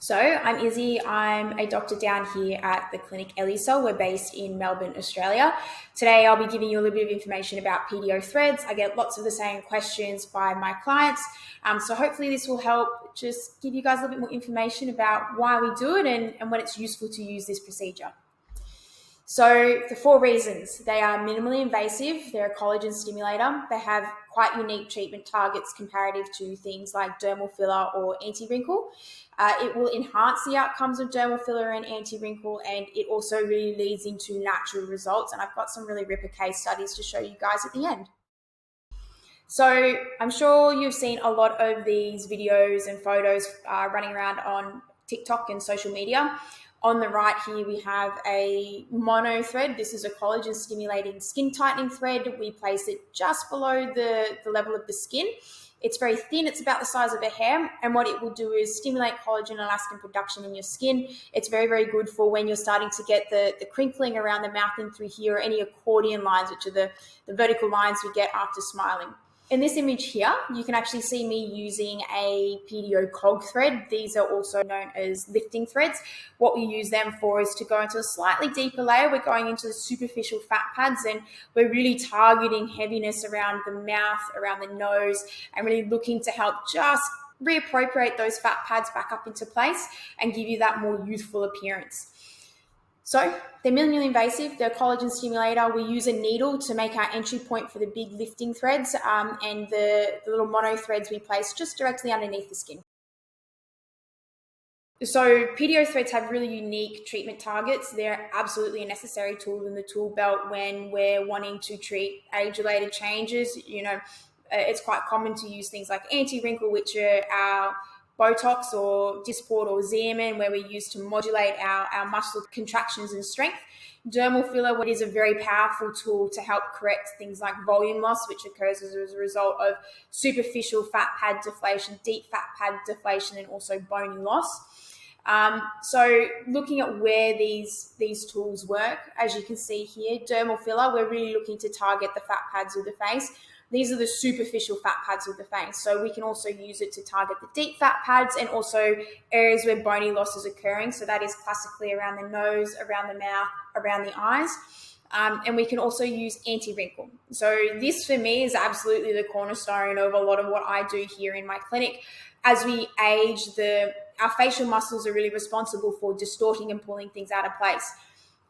So I'm Izzy. I'm a doctor down here at the clinic Elucell. We're based in Melbourne, Australia. Today I'll be giving you a little bit of information about PDO Threads. I get lots of the same questions by my clients. So hopefully this will help just give you guys a little bit more information about why we do it and when it's useful to use this procedure. So the 4 reasons: they are minimally invasive, they're a collagen stimulator, they have quite unique treatment targets comparative to things like dermal filler or anti-wrinkle. It will enhance the outcomes of dermal filler and anti-wrinkle, and it also really leads into natural results. And I've got some really ripper case studies to show you guys at the end. So I'm sure you've seen a lot of these videos and photos running around on TikTok and social media. On the right here, we have a mono thread. This is a collagen stimulating skin tightening thread. We place it just below the level of the skin. It's very thin. It's about the size of a hair. And what it will do is stimulate collagen and elastin production in your skin. It's very, very good for when you're starting to get the crinkling around the mouth and through here, or any accordion lines, which are the vertical lines we get after smiling. In this image here, you can actually see me using a PDO cog thread. These are also known as lifting threads. What we use them for is to go into a slightly deeper layer. We're going into the superficial fat pads, and we're really targeting heaviness around the mouth, around the nose, and really looking to help just reappropriate those fat pads back up into place and give you that more youthful appearance. So they're minimally invasive, they're a collagen stimulator. We use a needle to make our entry point for the big lifting threads, and the little mono threads we place just directly underneath the skin. So PDO threads have really unique treatment targets. They're absolutely a necessary tool in the tool belt when we're wanting to treat age-related changes. It's quite common to use things like anti-wrinkle, which are our Botox or Dysport or Xeomin, where we use to modulate our muscle contractions and strength. Dermal filler, what is a very powerful tool to help correct things like volume loss, which occurs as a result of superficial fat pad deflation, deep fat pad deflation, and also bony loss. So looking at where these tools work, as you can see here, dermal filler, we're really looking to target the fat pads of the face. These are the superficial fat pads of the face. So we can also use it to target the deep fat pads and also areas where bony loss is occurring. So that is classically around the nose, around the mouth, around the eyes. And we can also use anti-wrinkle. So this for me is absolutely the cornerstone of a lot of what I do here in my clinic. As we age, our facial muscles are really responsible for distorting and pulling things out of place.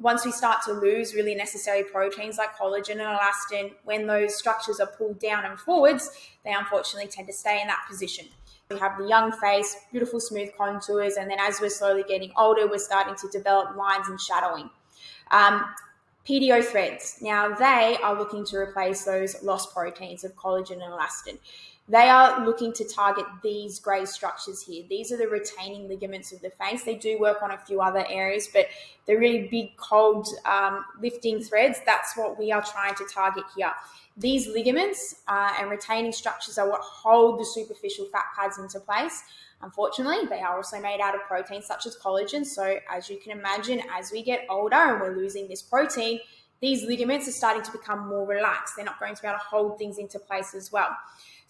Once we start to lose really necessary proteins like collagen and elastin, when those structures are pulled down and forwards, they unfortunately tend to stay in that position. We have the young face, beautiful smooth contours, and then as we're slowly getting older, we're starting to develop lines and shadowing. PDO threads, now they are looking to replace those lost proteins of collagen and elastin. They are looking to target these grey structures here. These are the retaining ligaments of the face. They do work on a few other areas, but the really big, cold lifting threads, that's what we are trying to target here. These ligaments and retaining structures are what hold the superficial fat pads into place. Unfortunately, they are also made out of proteins such as collagen. So as you can imagine, as we get older and we're losing this protein, these ligaments are starting to become more relaxed. They're not going to be able to hold things into place as well.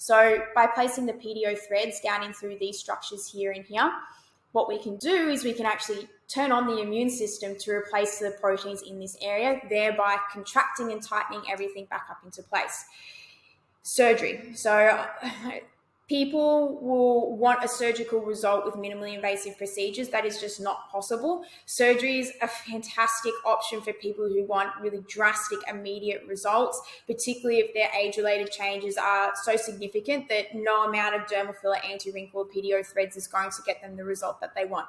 So by placing the PDO threads down in through these structures here and here, what we can do is we can actually turn on the immune system to replace the proteins in this area, thereby contracting and tightening everything back up into place. Surgery. So people will want a surgical result with minimally invasive procedures. That is just not possible. Surgery is a fantastic option for people who want really drastic, immediate results, particularly if their age-related changes are so significant that no amount of dermal filler, anti-wrinkle, or PDO threads is going to get them the result that they want.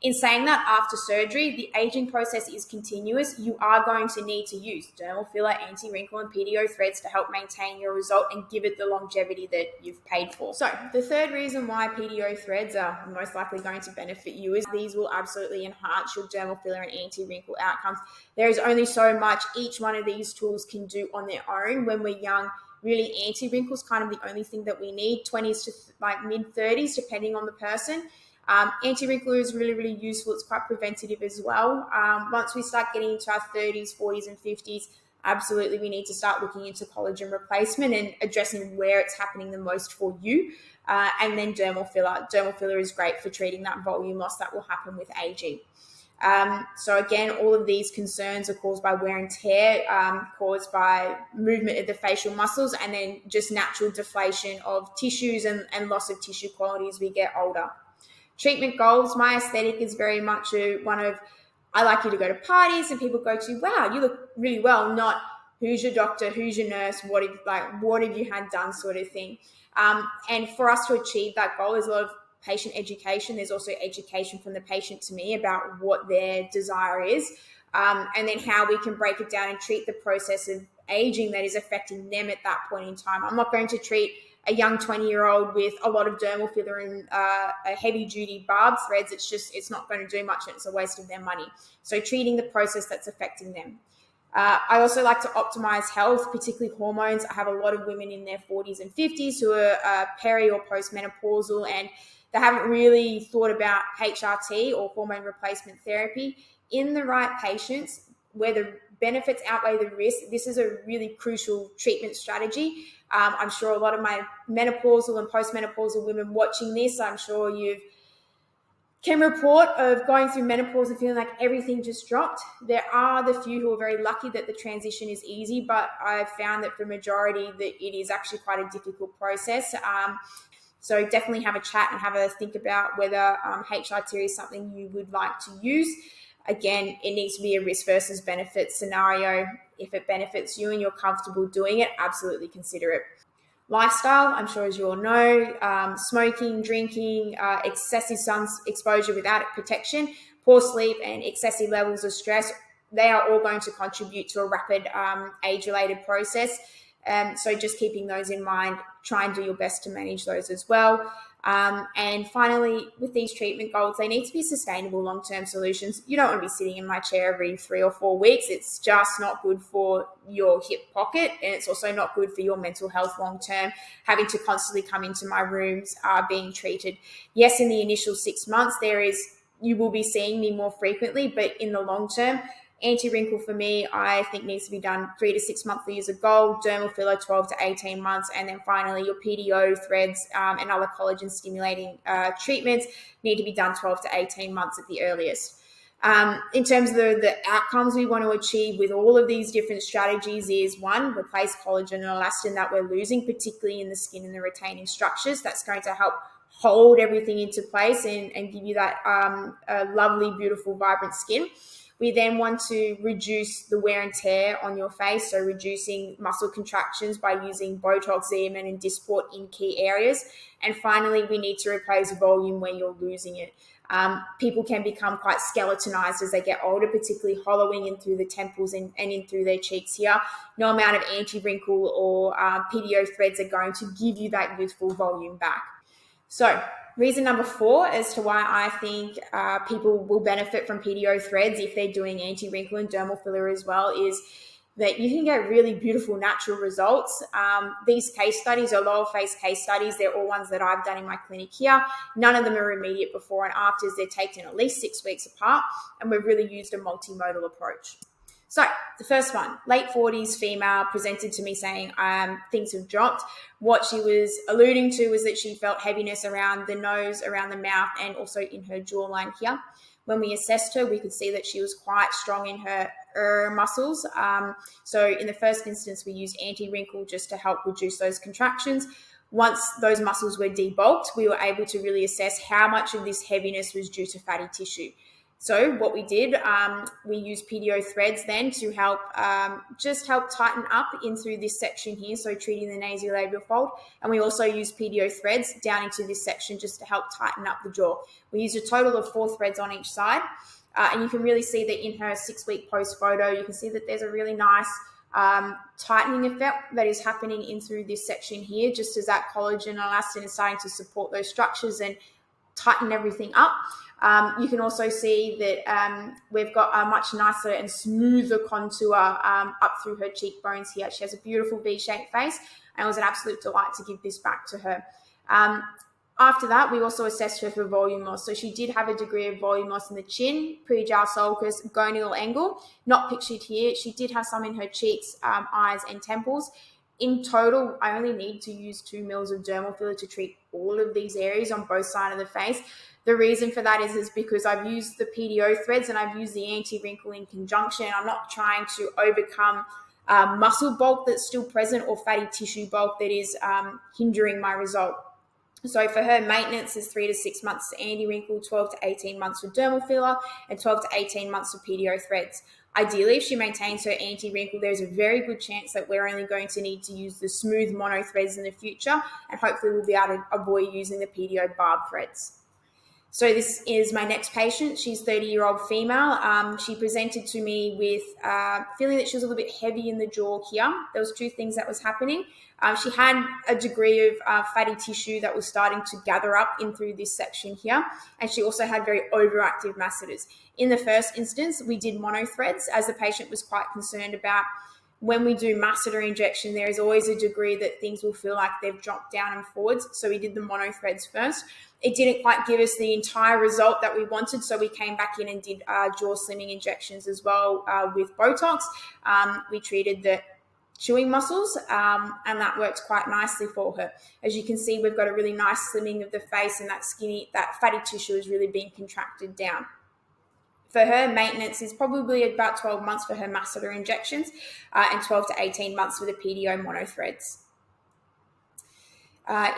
In saying that, after surgery, the aging process is continuous. You are going to need to use dermal filler, anti-wrinkle, and PDO threads to help maintain your result and give it the longevity that you've paid for. So the third reason why PDO threads are most likely going to benefit you is these will absolutely enhance your dermal filler and anti-wrinkle outcomes. There is only so much each one of these tools can do on their own. When we're young, really anti-wrinkle is kind of the only thing that we need, 20s to like mid-30s, depending on the person. Anti-wrinkle is really, really useful. It's quite preventative as well. Once we start getting into our 30s, 40s, and 50s, absolutely we need to start looking into collagen replacement and addressing where it's happening the most for you. And then dermal filler. Dermal filler is great for treating that volume loss that will happen with aging. So again, all of these concerns are caused by wear and tear, caused by movement of the facial muscles, and then just natural deflation of tissues and loss of tissue quality as we get older. Treatment goals, my aesthetic is very much one of, I like you to go to parties and people go to, wow, you look really well, not who's your doctor, who's your nurse, what have you had done sort of thing. And for us to achieve that goal, there's a lot of patient education. There's also education from the patient to me about what their desire is, and then how we can break it down and treat the process of aging that is affecting them at that point in time. I'm not going to treat a young 20-year-old with a lot of dermal filler and a heavy-duty barbed threads. It's not going to do much, and it's a waste of their money. So treating the process that's affecting them. I also like to optimize health, particularly hormones. I have a lot of women in their 40s and 50s who are peri or postmenopausal, and they haven't really thought about HRT or hormone replacement therapy. In the right patients, where the benefits outweigh the risk, this is a really crucial treatment strategy. I'm sure a lot of my menopausal and postmenopausal women watching this, I'm sure you can report of going through menopause and feeling like everything just dropped. There are the few who are very lucky that the transition is easy, but I've found that for majority that it is actually quite a difficult process. So definitely have a chat and have a think about whether HRT is something you would like to use. Again, it needs to be a risk versus benefit scenario. If it benefits you and you're comfortable doing it, absolutely consider it. Lifestyle, I'm sure as you all know, smoking, drinking, excessive sun exposure without protection, poor sleep, and excessive levels of stress, they are all going to contribute to a rapid age-related process. So just keeping those in mind, try and do your best to manage those as well. And finally, with these treatment goals, they need to be sustainable long-term solutions. You don't want to be sitting in my chair every 3 or 4 weeks. It's just not good for your hip pocket, and it's also not good for your mental health long-term, having to constantly come into my rooms being treated. Yes, in the initial 6 months, you will be seeing me more frequently, but in the long term, anti-wrinkle for me, I think needs to be done 3 to 6 monthly as a goal, dermal filler 12 to 18 months, and then finally your PDO threads and other collagen stimulating treatments need to be done 12 to 18 months at the earliest. In terms of the outcomes we want to achieve with all of these different strategies is, one, replace collagen and elastin that we're losing, particularly in the skin and the retaining structures. That's going to help hold everything into place and give you that lovely, beautiful, vibrant skin. We then want to reduce the wear and tear on your face, so reducing muscle contractions by using Botox, Xeomin, and Dysport in key areas. And finally, we need to replace volume where you're losing it. People can become quite skeletonized as they get older, particularly hollowing in through the temples and in through their cheeks here. No amount of anti-wrinkle or PDO threads are going to give you that youthful volume back. So reason number 4 as to why I think people will benefit from PDO threads if they're doing anti-wrinkle and dermal filler as well is that you can get really beautiful natural results. These case studies are lower face case studies. They're all ones that I've done in my clinic here. None of them are immediate before and afters. They're taken at least 6 weeks apart, and we've really used a multimodal approach. So the first one, late 40s female, presented to me saying things have dropped. What she was alluding to was that she felt heaviness around the nose, around the mouth, and also in her jawline here. When we assessed her, we could see that she was quite strong in her muscles. So in the first instance, we used anti-wrinkle just to help reduce those contractions. Once those muscles were debulked, we were able to really assess how much of this heaviness was due to fatty tissue. So what we did, we used PDO threads then to help help tighten up in through this section here, so treating the nasolabial fold. And we also used PDO threads down into this section just to help tighten up the jaw. We used a total of 4 threads on each side. And you can really see that in her 6-week post photo, you can see that there's a really nice tightening effect that is happening in through this section here, just as that collagen and elastin is starting to support those structures and tighten everything up. You can also see that we've got a much nicer and smoother contour up through her cheekbones here. She has a beautiful V-shaped face, and it was an absolute delight to give this back to her. After that, we also assessed her for volume loss. So she did have a degree of volume loss in the chin, pre-jowl sulcus, gonal angle, not pictured here. She did have some in her cheeks, eyes, and temples. In total, I only need to use 2 mils of dermal filler to treat all of these areas on both sides of the face. The reason for that is because I've used the PDO threads and I've used the anti-wrinkle in conjunction. I'm not trying to overcome muscle bulk that's still present or fatty tissue bulk that is hindering my result. So for her, maintenance is 3 to 6 months for anti-wrinkle, 12 to 18 months for dermal filler, and 12 to 18 months for PDO threads. Ideally, if she maintains her anti-wrinkle, there's a very good chance that we're only going to need to use the smooth mono threads in the future, and hopefully we'll be able to avoid using the PDO barb threads. So this is my next patient. She's a 30-year-old female. She presented to me with feeling that she was a little bit heavy in the jaw here. There was 2 things that was happening. She had a degree of fatty tissue that was starting to gather up in through this section here. And she also had very overactive masseters. In the first instance, we did mono threads as the patient was quite concerned about when we do masseter injection, there is always a degree that things will feel like they've dropped down and forwards. So we did the mono threads first. It didn't quite give us the entire result that we wanted. So we came back in and did jaw slimming injections as well with Botox. We treated the chewing muscles and that worked quite nicely for her. As you can see, we've got a really nice slimming of the face and that fatty tissue is really being contracted down. For her, maintenance is probably about 12 months for her masseter injections and 12 to 18 months for the PDO mono threads.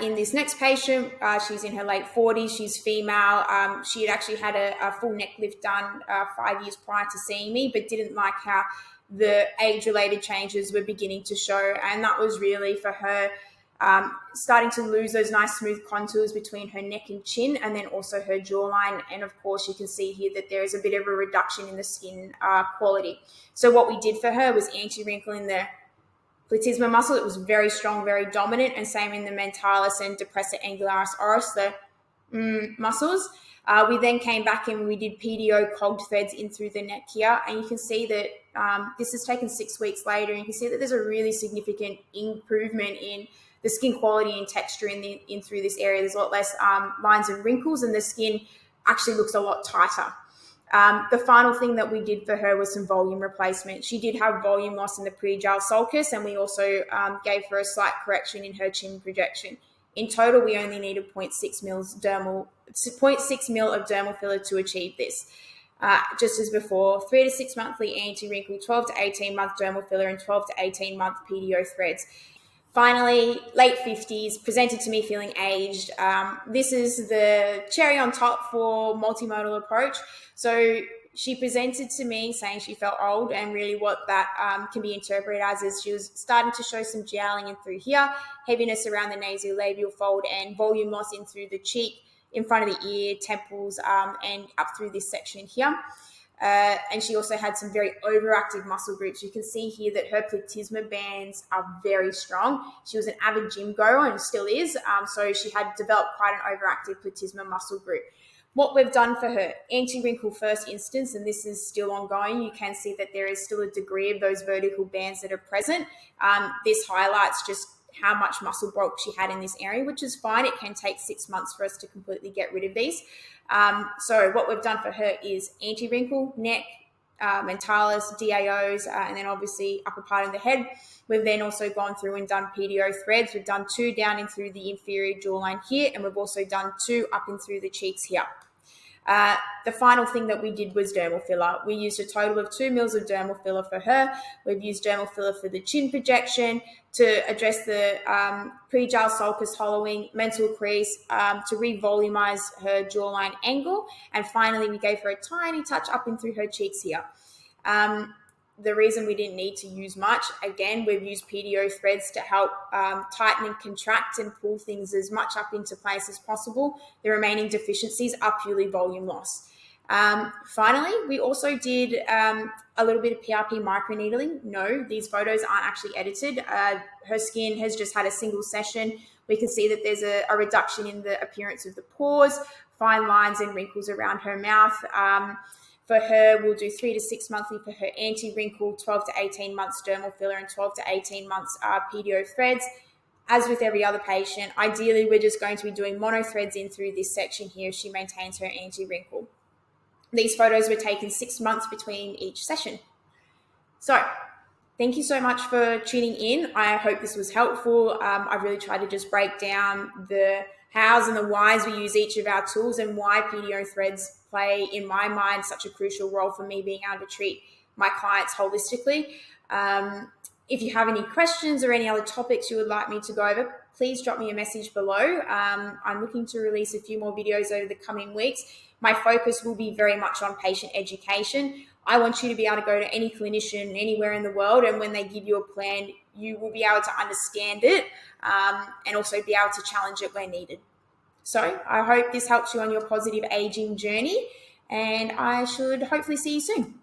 In this next patient, she's in her late 40s. She's female. She had actually had a full neck lift done 5 years prior to seeing me, but didn't like how the age-related changes were beginning to show. And that was really for her starting to lose those nice smooth contours between her neck and chin, and then also her jawline. And of course, you can see here that there is a bit of a reduction in the skin quality. So what we did for her was anti-wrinkle in the platysma muscle. It was very strong, very dominant, and same in the mentalis and depressor angularis oris, the muscles. We then came back and we did PDO cogged threads in through the neck here, and you can see that this has taken 6 weeks later, and you can see that there's a really significant improvement in the skin quality and texture in through this area. There's a lot less lines and wrinkles, and the skin actually looks a lot tighter. The final thing that we did for her was some volume replacement. She did have volume loss in the pre-jowl sulcus, and we also gave her a slight correction in her chin projection. In total, we only needed 0.6 mil of dermal filler to achieve this. Just as before, 3 to 6 monthly anti-wrinkle, 12 to 18 month dermal filler, and 12 to 18 month PDO threads. Finally, late 50s, presented to me feeling aged. This is the cherry on top for multimodal approach. So she presented to me saying she felt old, and really what that can be interpreted as is she was starting to show some jowling in through here, heaviness around the nasolabial fold, and volume loss in through the cheek, in front of the ear, temples, and up through this section here. And she also had some very overactive muscle groups. You can see here that her platysma bands are very strong. She was an avid gym goer and still is. So she had developed quite an overactive platysma muscle group. What we've done for her, anti-wrinkle first instance, and this is still ongoing, you can see that there is still a degree of those vertical bands that are present. This highlights just how much muscle bulk she had in this area, which is fine. It can take 6 months for us to completely get rid of these. So what we've done for her is anti-wrinkle, neck, mentalis, DAOs, and then obviously upper part of the head. We've then also gone through and done PDO threads. We've done 2 down in through the inferior jawline here, and we've also done 2 up in through the cheeks here. The final thing that we did was dermal filler. We used a total of 2 mils of dermal filler for her. We've used dermal filler for the chin projection, to address the pre-jowl sulcus hollowing, mental crease, to revolumize her jawline angle. And finally, we gave her a tiny touch up in through her cheeks here. The reason we didn't need to use much, again, we've used PDO threads to help tighten and contract and pull things as much up into place as possible. The remaining deficiencies are purely volume loss. Finally, we also did a little bit of PRP microneedling. No, these photos aren't actually edited. Her skin has just had a single session. We can see that there's a reduction in the appearance of the pores, fine lines and wrinkles around her mouth. For her, we'll do 3 to 6 monthly for her anti-wrinkle, 12 to 18 months dermal filler, and 12 to 18 months PDO threads. as with every other patient, ideally we're just going to be doing mono threads in through this section here if she maintains her anti-wrinkle. These photos were taken 6 months between each session. So thank you so much for tuning in. I hope this was helpful. I really tried to just break down the hows and the whys we use each of our tools and why PDO threads play, in my mind, such a crucial role for me being able to treat my clients holistically. If you have any questions or any other topics you would like me to go over, please drop me a message below. I'm looking to release a few more videos over the coming weeks. My focus will be very much on patient education. I want you to be able to go to any clinician anywhere in the world, and when they give you a plan, you will be able to understand it and also be able to challenge it where needed. So I hope this helps you on your positive aging journey, and I should hopefully see you soon.